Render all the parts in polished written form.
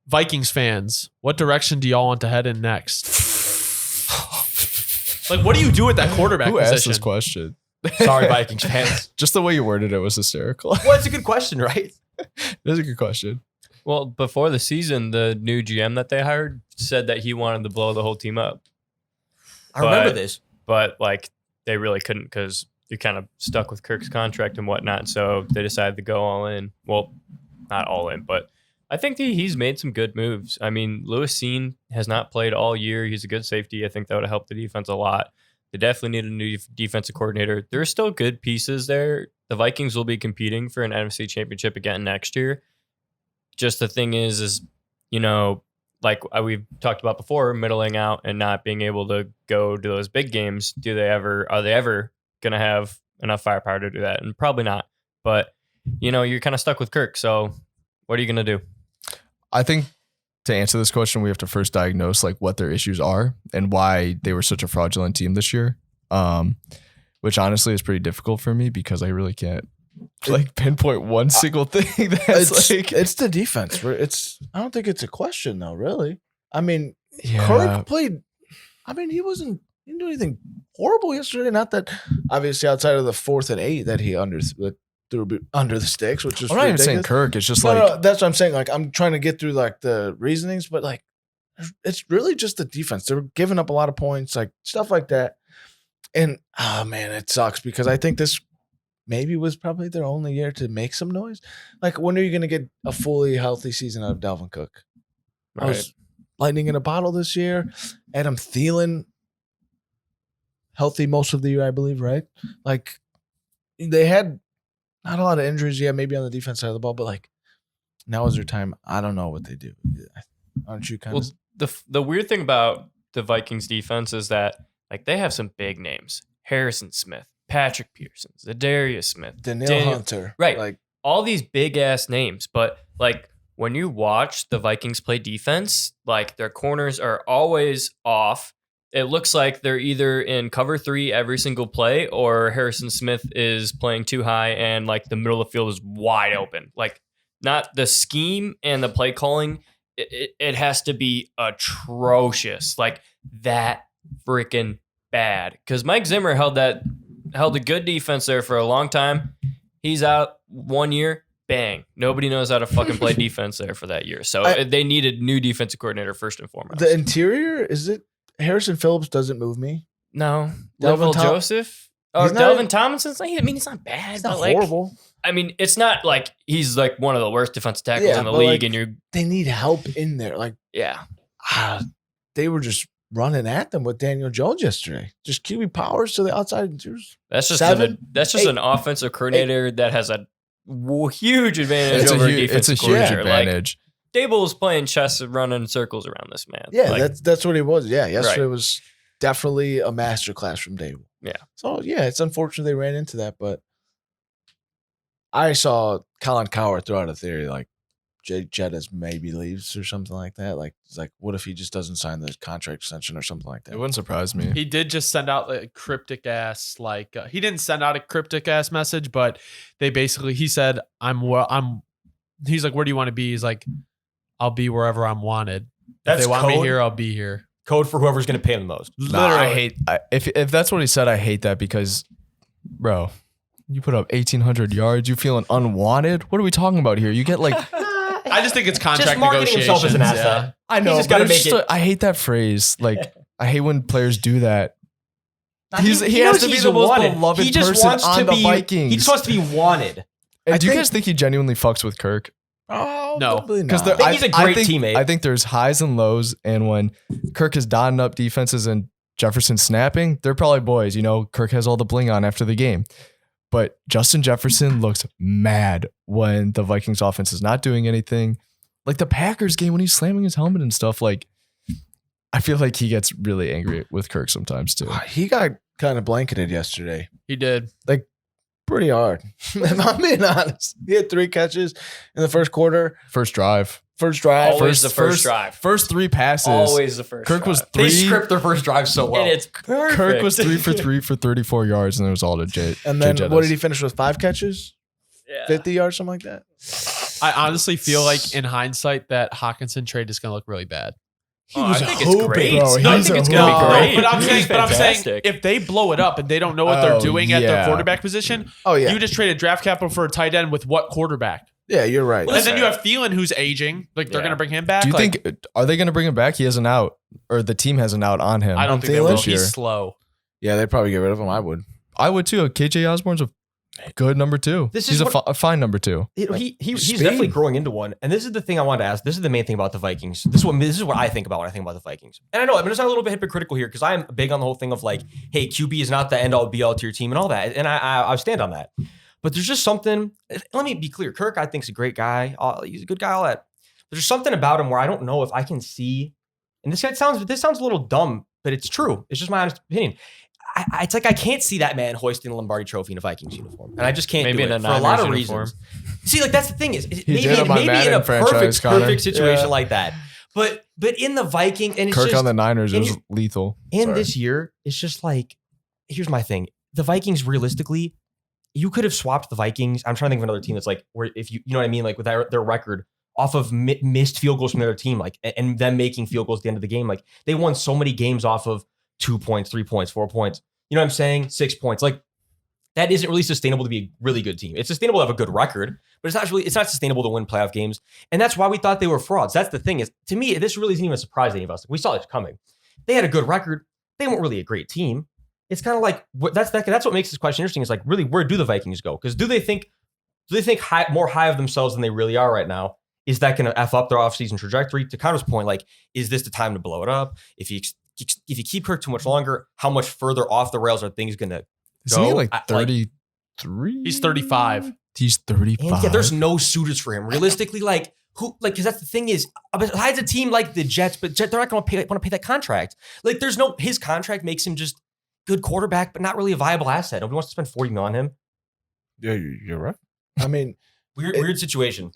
Vikings fans, what direction do y'all want to head in next? Like, what do you do with that quarterback Who position? asked this question? Sorry, Vikings fans. Just the way you worded it was hysterical. Well, it's a good question, right? That's a good question. Well, before the season, the new GM that they hired said that he wanted to blow the whole team up. I remember this. But like they really couldn't because you're kind of stuck with Kirk's contract and whatnot. So they decided to go all in. Well, not all in, but I think he's made some good moves. I mean, Lewis Seen has not played all year. He's a good safety. I think that would have helped the defense a lot. They definitely need a new defensive coordinator. There's still good pieces there. The Vikings will be competing for an NFC championship again next year. Just the thing is, you know, like we've talked about before, middling out and not being able to go to those big games. Are they ever going to have enough firepower to do that? And probably not. But, you know, you're kind of stuck with Kirk. So what are you going to do? I think to answer this question, we have to first diagnose like what their issues are and why they were such a fraudulent team this year. Which honestly is pretty difficult for me because I really can't like pinpoint one single thing that's it's the defense. I don't think it's a question though, really. I mean, yeah. Kirk played. I mean, he didn't do anything horrible yesterday. Not that obviously outside of the 4th and 8 that he threw under the sticks, which is I'm not even saying Kirk. It's just no, that's what I'm saying. Like I'm trying to get through like the reasonings, but like it's really just the defense. They're giving up a lot of points, like stuff like that. And oh man, it sucks because I think this maybe was probably their only year to make some noise. Like when are you going to get a fully healthy season out of Dalvin Cook? Right. I was lightning in a bottle this year. Adam Thielen healthy most of the year, I believe, right? Like they had not a lot of injuries, yeah, maybe on the defense side of the ball, but like now is their time. I don't know what they do. Aren't you kind of? The weird thing about the Vikings defense is that like they have some big names: Harrison Smith, Patrick Peterson, Zadarius Smith, Danielle Hunter, right? Like all these big ass names, but like when you watch the Vikings play defense, like their corners are always off. It looks like they're either in cover 3 every single play or Harrison Smith is playing too high and like the middle of the field is wide open. Like not the scheme and the play calling. It has to be atrocious. Like that freaking bad. Because Mike Zimmer held a good defense there for a long time. He's out 1 year. Bang. Nobody knows how to fucking play defense there for that year. So they need a new defensive coordinator first and foremost. the interior, is it Harrison Phillips doesn't move me. No. Delvin Joseph? Oh, Delvin Tomlinson's I mean, he's not bad. It's not but horrible. I mean, it's not like he's like one of the worst defensive tackles in the but, league. like, And they need help in there. Like yeah. they were just running at them with Daniel Jones yesterday. Just QB powers to the outside. That's just 7, an offensive coordinator that has a huge advantage over a defensive it's a huge coordinator. advantage. Like, Dable was playing chess and running circles around this man. Yeah, like, that's what he was. Yeah, yesterday Right. was definitely a masterclass from Dable. Yeah. So yeah, it's unfortunate they ran into that, but I saw Colin Cowherd throw out a theory like JJettas maybe leaves or something like that. Like it's like, what if he just doesn't sign the contract extension or something like It that? wouldn't surprise me. He did just send out a cryptic ass he didn't send out a cryptic ass message, but they basically he said he's like, where do you want to be? He's like, I'll be wherever I'm wanted. That's if they want me code? here, I'll be here. Code for whoever's going to pay him the most. Nah, if that's what he said, I hate that because, bro, you put up 1,800 yards. You feeling unwanted? What are we talking about here? You get like, I just think it's contract Just marketing negotiations. himself as an asset. Yeah. I know, He's just but gotta it's make just I hate that phrase. Like, I hate when players do that. He knows has to be he's the most wanted. beloved He just person wants on to the be, Vikings. He just wants to be wanted. And I do you think- guys think he genuinely fucks with Kirk? Oh, No. probably Because not. think he's a great teammate. I think there's highs and lows, and when Kirk is dotting up defenses and Jefferson snapping, they're probably boys. You know, Kirk has all the bling on after the game. But Justin Jefferson looks mad when the Vikings offense is not doing anything. Like the Packers game when he's slamming his helmet and stuff. Like, I feel like he gets really angry with Kirk sometimes too. He got kind of blanketed yesterday. He did. Pretty hard. If I'm being honest. He had 3 catches in the first quarter. First drive. First drive. Always the first drive. First 3 passes. Always the first Kirk drive. was They 3. script their first drive so well. And it's perfect. Kirk was 3 for 3 for 34 yards, and it was all to And then JJettas. what did he finish with? 5 catches? Yeah. 50 yards, something like that? I honestly feel like in hindsight that Hawkinson trade is going to look really bad. I think it's great. bro. No, I He's think it's a going to hoop. be great. But I'm saying, Fantastic. if they blow it up and they don't know what they're Oh, doing at their yeah. quarterback position, Oh yeah, you just traded draft capital for a tight end with what quarterback? yeah, you're right. And then you have Thielen who's aging. Like they're Yeah. going to bring him back. Do you Like, think are they going to bring him back? He has an out, or the team has an out on him. I don't think they Thielen? will. This year. He's slow. Yeah, they'd probably get rid of him. I would. I would too. KJ Osborne's a good number 2. This is He's what- a fine number 2. He's speed. definitely growing into one. And this is the thing I wanted to ask. This is the main thing about the Vikings. This is what I think about when I think about the Vikings. And I know I'm just a little bit hypocritical here because I'm big on the whole thing of like, hey, QB is not the end all be all to your team and all that. And I stand on that. But there's just something. Let me be clear. Kirk, I think, is a great guy. He's a good guy. All that. But there's something about him where I don't know if I can see. And this sounds a little dumb, but it's true. It's just my honest opinion. It's like I can't see that man hoisting the Lombardi Trophy in a Vikings uniform, and I just can't Maybe do in it a for a lot of Niners uniform. reasons. See, like that's the thing is did maybe him on in Madden a franchise, Connor. perfect situation Yeah. like that, but in the Viking and it's Kirk just on the Niners and is you- lethal. and Sorry. this year it's just like here's my thing: the Vikings realistically, you could have swapped the Vikings. I'm trying to think of another team that's like where if you know what I mean, like with their record off of missed field goals from the other team, like and them making field goals at the end of the game, like they won so many games off of 2 points, 3 points, 4 points. You know what I'm saying? 6 points. Like that isn't really sustainable to be a really good team. It's sustainable to have a good record, but it's not sustainable to win playoff games. And that's why we thought they were frauds. That's the thing is, to me, this really isn't even a surprise to any of us. We saw it coming. They had a good record. They weren't really a great team. It's kind of like that's what makes this question interesting. Is like really where do the Vikings go? Because do they think more high of themselves than they really are right now? Is that going to f up their offseason trajectory? To Connor's point, like is this the time to blow it up? If you keep Kirk too much longer, how much further off the rails are things going to Isn't he go? like 33? He's 35. He's 35. And yeah, there's no suitors for him. Realistically, like who? Like, because that's the thing is, besides a team like the Jets, but they're not going to want to pay that contract. Like, there's no his contract makes him just good quarterback, but not really a viable asset. Nobody wants to spend $40 million on him. Yeah, you're right. I mean, Weird situation.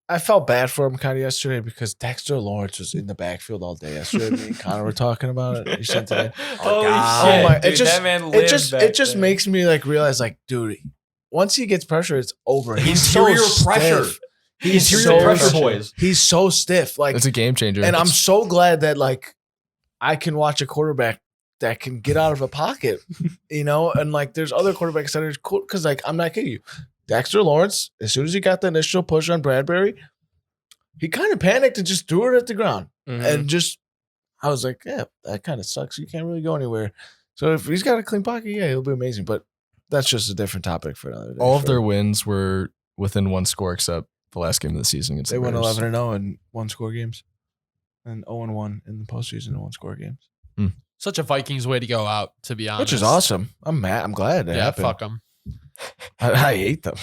I felt bad for him kind of yesterday because Dexter Lawrence was in the backfield all day yesterday. Me and Connor were talking about it. He sent it in. Holy God. shit, Oh my! dude, that man It just lives back makes me like realize like, dude, once he gets pressure, it's over. Interior pressure. Stiff. He's Interior so pressure, stiff. boys. He's so stiff. Like, It's a game changer. and I'm so glad that like I can watch a quarterback that can get out of a pocket, you know, and like there's other quarterbacks that are cool because like I'm not kidding you, Dexter Lawrence, as soon as he got the initial push on Bradbury, he kind of panicked and just threw it at the ground. And just, I was like, yeah, that kind of sucks. You can't really go anywhere. So if he's got a clean pocket, yeah, he'll be amazing. But that's just a different topic for another day. all of their wins were within one score except the last game of the season against They the went Raiders. 11-0 in one score games, and 0-1 in the postseason in one score games, Such a Vikings way to go out, to be honest. which is awesome. I'm mad. I'm glad that Yeah, happened. fuck them. I hate them.